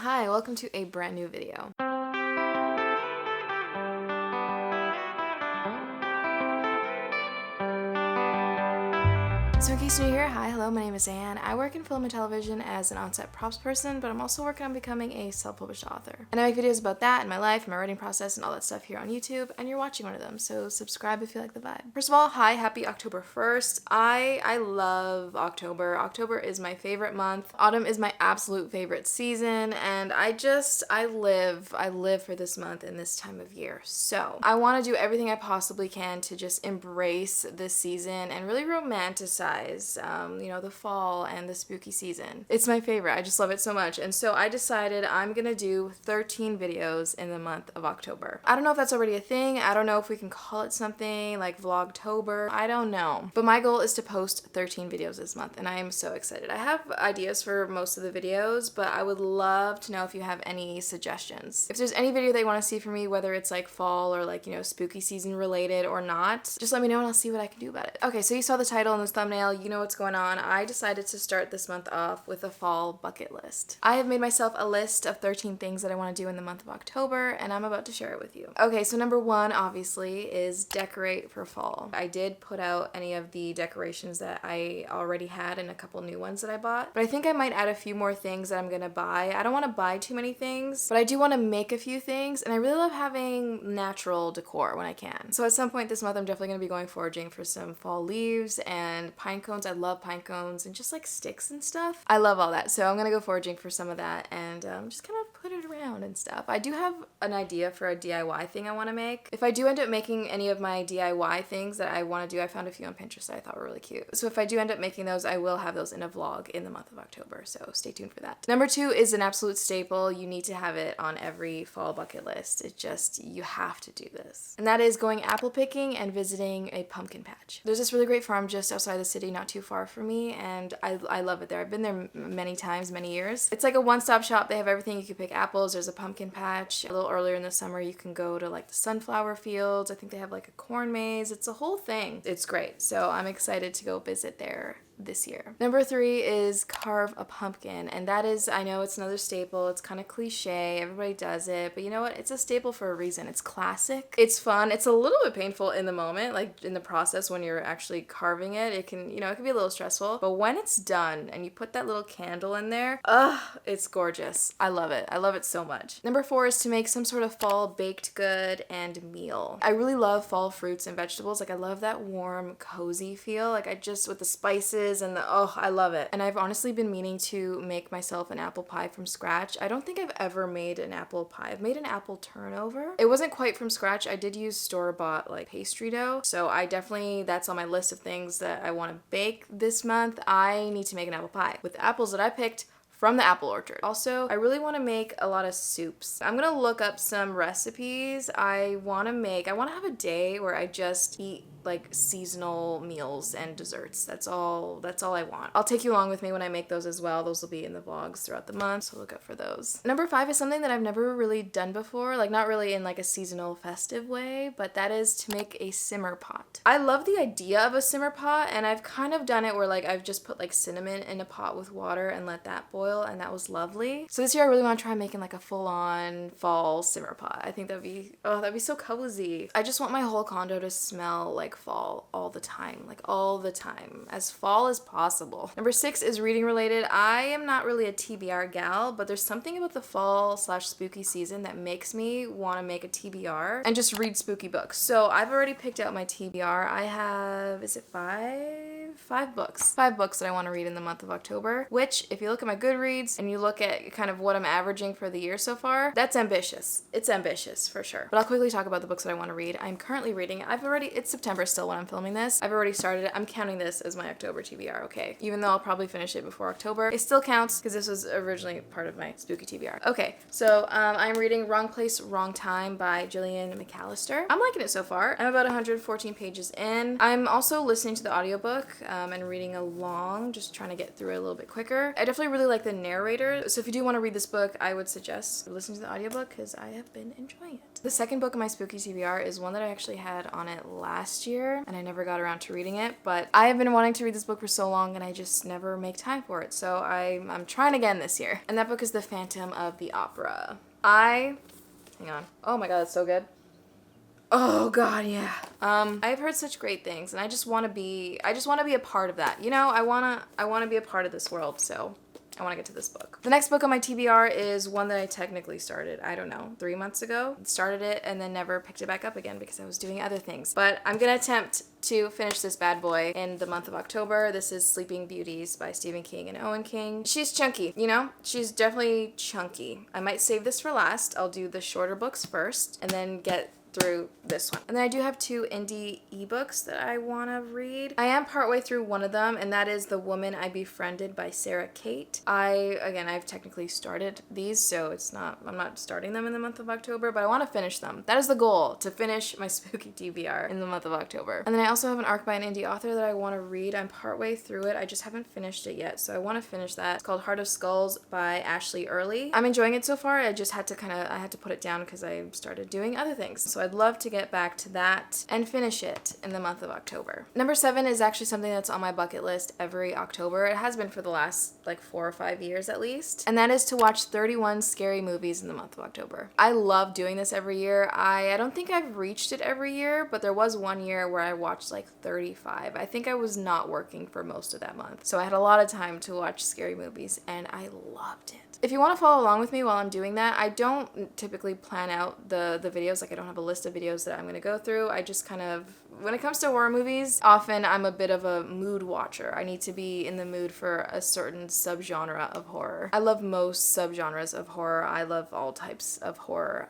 Hi, welcome to a brand new video. So in case you're new here, hi, hello, my name is Diane. I work in film and television as an on-set props person, but I'm also working on becoming a self-published author. And I make videos about that and my life and my writing process and all that stuff here on YouTube, and you're watching one of them, so subscribe if you like the vibe. First of all, hi, happy October 1st. I love October. October is my favorite month. Autumn is my absolute favorite season, and I live for this month and this time of year. So I want to do everything I possibly can to just embrace this season and really romanticize the fall and the spooky season. It's my favorite. I just love it so much. And so I decided I'm gonna do 13 videos in the month of October. I don't know if that's already a thing. I don't know if we can call it something like VLOGtober. I don't know. But my goal is to post 13 videos this month, and I am so excited. I have ideas for most of the videos, but I would love to know if you have any suggestions. If there's any video that you want to see from me, whether it's like fall or like, spooky season related or not, just let me know and I'll see what I can do about it. Okay, so you saw the title and this thumbnail, you know what's going on. I decided to start this month off with a fall bucket list. I have made myself a list of 13 things that I want to do in the month of October, and I'm about to share it with you. Okay, so number one, obviously, is decorate for fall. I did put out any of the decorations that I already had and a couple new ones that I bought, but I think I might add a few more things that I'm gonna buy. I don't want to buy too many things, but I do want to make a few things, and I really love having natural decor when I can. So at some point this month, I'm definitely gonna be going foraging for some fall leaves and pine cones. I love pine cones and just like sticks and stuff. I love all that. So I'm gonna go foraging for some of that and just kind of put it around and stuff. I do have an idea for a DIY thing I want to make. If I do end up making any of my DIY things that I want to do, I found a few on Pinterest that I thought were really cute. So if I do end up making those, I will have those in a vlog in the month of October. So stay tuned for that. Number two is an absolute staple. You need to have it on every fall bucket list. You have to do this. And that is going apple picking and visiting a pumpkin patch. There's this really great farm just outside the city, not too far from me, and I love it there. I've been there many times, many years. It's like a one-stop shop. They have everything. You can pick apples. There's a pumpkin patch. A little earlier in the summer, you can go to like the sunflower fields. I think they have like a corn maze. It's a whole thing. It's great. So I'm excited to go visit there this year. Number three is carve a pumpkin, and that is, I know it's another staple, it's kind of cliche, everybody does it, but you know what, it's a staple for a reason. It's classic, it's fun, it's a little bit painful in the moment, like in the process when you're actually carving it, it can be a little stressful, but when it's done and you put that little candle in there, it's gorgeous. I love it so much. Number four is to make some sort of fall baked good and meal. I really love fall fruits and vegetables. Like I love that warm, cozy feel. Like with the spices and I love it. And I've honestly been meaning to make myself an apple pie from scratch. I don't think I've ever made an apple pie. I've made an apple turnover. It wasn't quite from scratch. I did use store-bought like pastry dough. So that's on my list of things that I want to bake this month. I need to make an apple pie with the apples that I picked from the apple orchard. Also, I really want to make a lot of soups. I'm gonna look up some recipes. I want to have a day where I just eat like seasonal meals and desserts. That's all I want. I'll take you along with me when I make those as well. Those will be in the vlogs throughout the month, so look up for those. Number five is something that I've never really done before, like not really in like a seasonal festive way, but that is to make a simmer pot. I love the idea of a simmer pot, and I've kind of done it where like I've just put like cinnamon in a pot with water and let that boil, and that was lovely. So this year I really want to try making like a full-on fall simmer pot. I think that'd be so cozy. I just want my whole condo to smell like fall all the time, as fall as possible. Number six is reading related. I am not really a TBR gal, but there's something about the fall / spooky season that makes me want to make a TBR and just read spooky books. So I've already picked out my TBR. I have, is it five books that I want to read in the month of October, which if you look at my Goodreads and you look at kind of what I'm averaging for the year so far, that's ambitious. It's ambitious for sure. But I'll quickly talk about the books that I want to read. I'm currently reading, it's September still when I'm filming this. I've already started it. I'm counting this as my October TBR, okay? Even though I'll probably finish it before October, it still counts because this was originally part of my spooky TBR. Okay, so I'm reading Wrong Place, Wrong Time by Gillian McAllister. I'm liking it so far. I'm about 114 pages in. I'm also listening to the audiobook. and reading along, just trying to get through it a little bit quicker. I definitely really like the narrator, so if you do want to read this book, I would suggest listening to the audiobook because I have been enjoying it. The second book in my spooky TBR is one that I actually had on it last year, and I never got around to reading it, but I have been wanting to read this book for so long, and I just never make time for it, so I'm trying again this year. And that book is The Phantom of the Opera. Hang on. Oh my god, it's so good. Oh god, yeah. I've heard such great things, and I just want to be a part of that. You know, I want to be a part of this world, so I want to get to this book. The next book on my TBR is one that I technically started, I don't know, 3 months ago. Started it and then never picked it back up again because I was doing other things. But I'm gonna attempt to finish this bad boy in the month of October. This is Sleeping Beauties by Stephen King and Owen King. She's chunky, you know? She's definitely chunky. I might save this for last. I'll do the shorter books first and then get through this one. And then I do have 2 indie ebooks that I want to read. I am partway through one of them, and that is The Woman I Befriended by Sarah Kate. I've technically started these, so I'm not starting them in the month of October, but I want to finish them. That is the goal, to finish my spooky TBR in the month of October. And then I also have an arc by an indie author that I want to read. I'm partway through it. I just haven't finished it yet, so I want to finish that. It's called Heart of Skulls by Ashley Early. I'm enjoying it so far. I just had to I had to put it down because I started doing other things. So I'd love to get back to that and finish it in the month of October. Number 7 is actually something that's on my bucket list every October. It has been for the last like 4 or 5 years at least. And that is to watch 31 scary movies in the month of October. I love doing this every year. I don't think I've reached it every year, but there was one year where I watched like 35. I think I was not working for most of that month. So I had a lot of time to watch scary movies and I loved it. If you want to follow along with me while I'm doing that, I don't typically plan out the videos. Like I don't have a list of videos that I'm going to go through. I just kind of, when it comes to horror movies, often I'm a bit of a mood watcher. I need to be in the mood for a certain subgenre of horror. I love most subgenres of horror. I love all types of horror.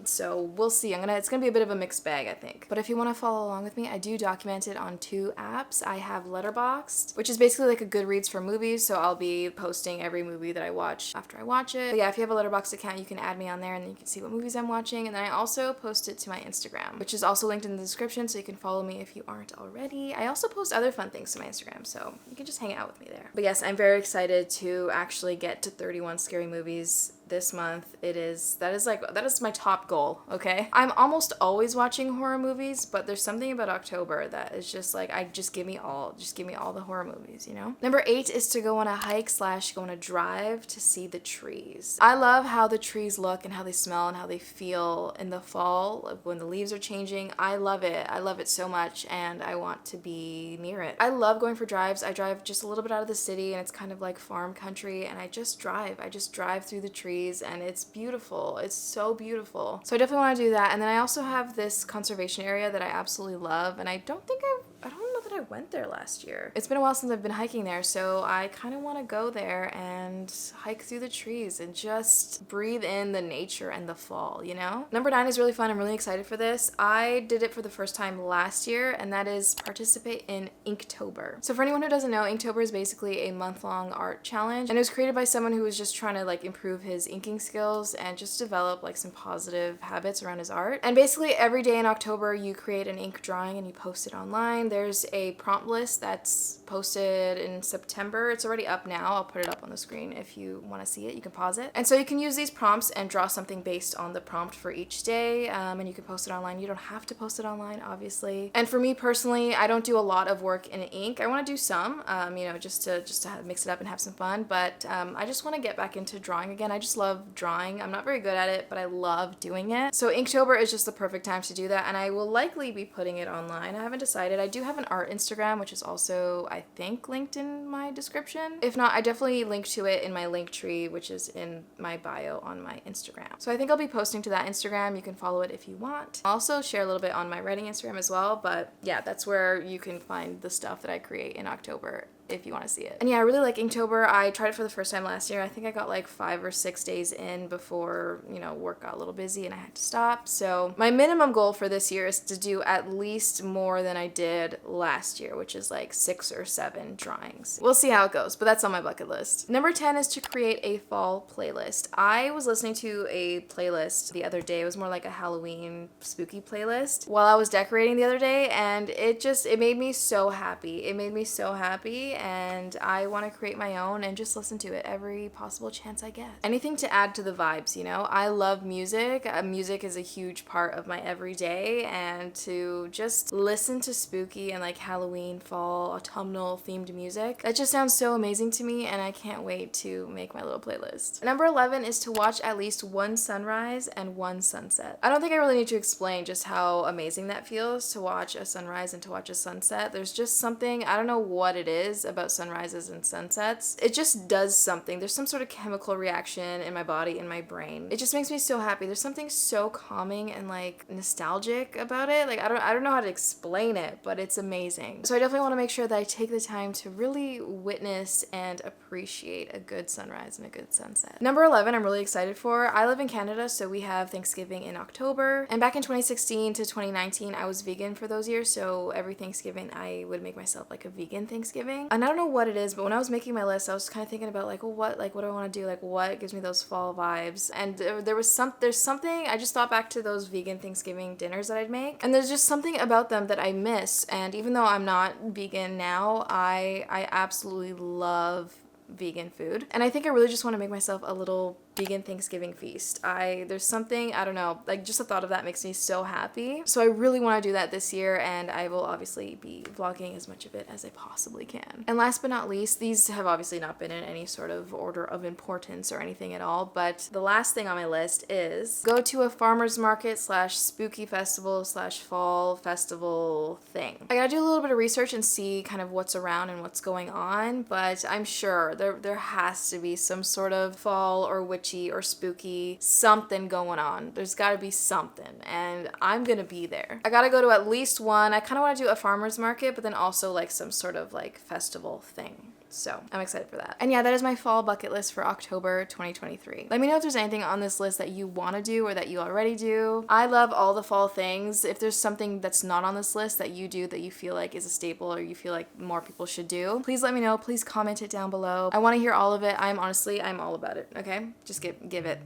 So we'll see. It's going to be a bit of a mixed bag, I think. But if you want to follow along with me, I do document it on 2 apps. I have Letterboxd, which is basically like a Goodreads for movies. So I'll be posting every movie that I watch after I watch it. But yeah, if you have a Letterboxd account, you can add me on there and then you can see what movies I'm watching. And then I also post it to my Instagram, which is also linked in the description, so you can follow me if you aren't already. I also post other fun things to my Instagram, so you can just hang out with me there. But yes, I'm very excited to actually get to 31 scary movies this month. That is my top goal, okay? I'm almost always watching horror movies, but there's something about October that is just like, give me all the horror movies, you know? Number 8 is to go on a hike / go on a drive to see the trees. I love how the trees look and how they smell and how they feel in the fall when the leaves are changing. I love it. I love it so much and I want to be near it. I love going for drives. I drive just a little bit out of the city and it's kind of like farm country and I just drive through the trees and it's beautiful. It's so beautiful. So I definitely want to do that. And then I also have this conservation area that I absolutely love and I don't know that I went there last year. It's been a while since I've been hiking there, so I kind of want to go there and hike through the trees and just breathe in the nature and the fall, you know? Number 9 is really fun. I'm really excited for this. I did it for the first time last year, and that is participate in Inktober. So for anyone who doesn't know, Inktober is basically a month-long art challenge, and it was created by someone who was just trying to like improve his inking skills and just develop like some positive habits around his art. And basically every day in October you create an ink drawing and you post it online. There's a prompt list that's posted in September. It's already up now. I'll put it up on the screen if you want to see it. You can pause it. And so you can use these prompts and draw something based on the prompt for each day, and you can post it online. You don't have to post it online, obviously. And for me personally, I don't do a lot of work in ink. I want to do some, you know, just to mix it up and have some fun, but I just want to get back into drawing again. I just love drawing. I'm not very good at it, but I love doing it. So Inktober is just the perfect time to do that, and I will likely be putting it online. I haven't decided. I do have an art Instagram, which is also, I think, linked in my description. If not, I definitely link to it in my link tree, which is in my bio on my Instagram. So I think I'll be posting to that Instagram. You can follow it if you want. I'll also share a little bit on my writing Instagram as well, but yeah, that's where you can find the stuff that I create in October if you want to see it. And yeah, I really like Inktober. I tried it for the first time last year. I think I got like 5 or 6 days in before, you know, work got a little busy and I had to stop. So my minimum goal for this year is to do at least more than I did last year, which is like 6 or 7 drawings. We'll see how it goes, but that's on my bucket list. Number 10 is to create a fall playlist. I was listening to a playlist the other day. It was more like a Halloween spooky playlist while I was decorating the other day, and it made me so happy. It made me so happy, and I want to create my own and just listen to it every possible chance I get. Anything to add to the vibes, you know? I love music. Music is a huge part of my everyday, and to just listen to spooky and like Halloween, fall, autumnal themed music, that just sounds so amazing to me, and I can't wait to make my little playlist. Number 11 is to watch at least one sunrise and one sunset. I don't think I really need to explain just how amazing that feels to watch a sunrise and to watch a sunset. There's just something, I don't know what it is about sunrises and sunsets. It just does something. There's some sort of chemical reaction in my body, in my brain. It just makes me so happy. There's something so calming and like nostalgic about it. Like I don't know how to explain it, but it's amazing. So I definitely want to make sure that I take the time to really witness and appreciate a good sunrise and a good sunset. Number 11, I'm really excited for. I live in Canada, so we have Thanksgiving in October. And back in 2016 to 2019, I was vegan for those years, so every Thanksgiving I would make myself like a vegan Thanksgiving. And I don't know what it is, but when I was making my list, I was kind of thinking about like, well, what do I want to do? Like, what gives me those fall vibes? And there's something, I just thought back to those vegan Thanksgiving dinners that I'd make, and there's just something about them that I miss. And even though I'm not vegan now, I absolutely love vegan food, and I think I really just want to make myself a little vegan Thanksgiving feast. There's something, I don't know, like just the thought of that makes me so happy. So I really want to do that this year, and I will obviously be vlogging as much of it as I possibly can. And last but not least, these have obviously not been in any sort of order of importance or anything at all, but the last thing on my list is go to a farmer's market / spooky festival / fall festival thing. I gotta do a little bit of research and see kind of what's around and what's going on, but I'm sure there has to be some sort of fall or witchy or spooky something going on. There's got to be something, and I'm gonna be there. I gotta go to at least one. I kind of want to do a farmer's market, but then also like some sort of like festival thing. So I'm excited for that. And yeah, that is my fall bucket list for October 2023. Let me know if there's anything on this list that you want to do or that you already do. I love all the fall things. If there's something that's not on this list that you do that you feel like is a staple or you feel like more people should do, please let me know. Please comment it down below. I want to hear all of it. I'm all about it. Okay, just give it.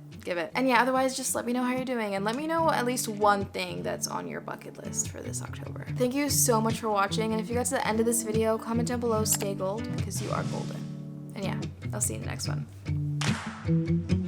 And yeah, otherwise just let me know how you're doing, and let me know at least one thing that's on your bucket list for this October. Thank you so much for watching, and if you got to the end of this video, comment down below, stay gold, because you are golden. And yeah, I'll see you in the next one.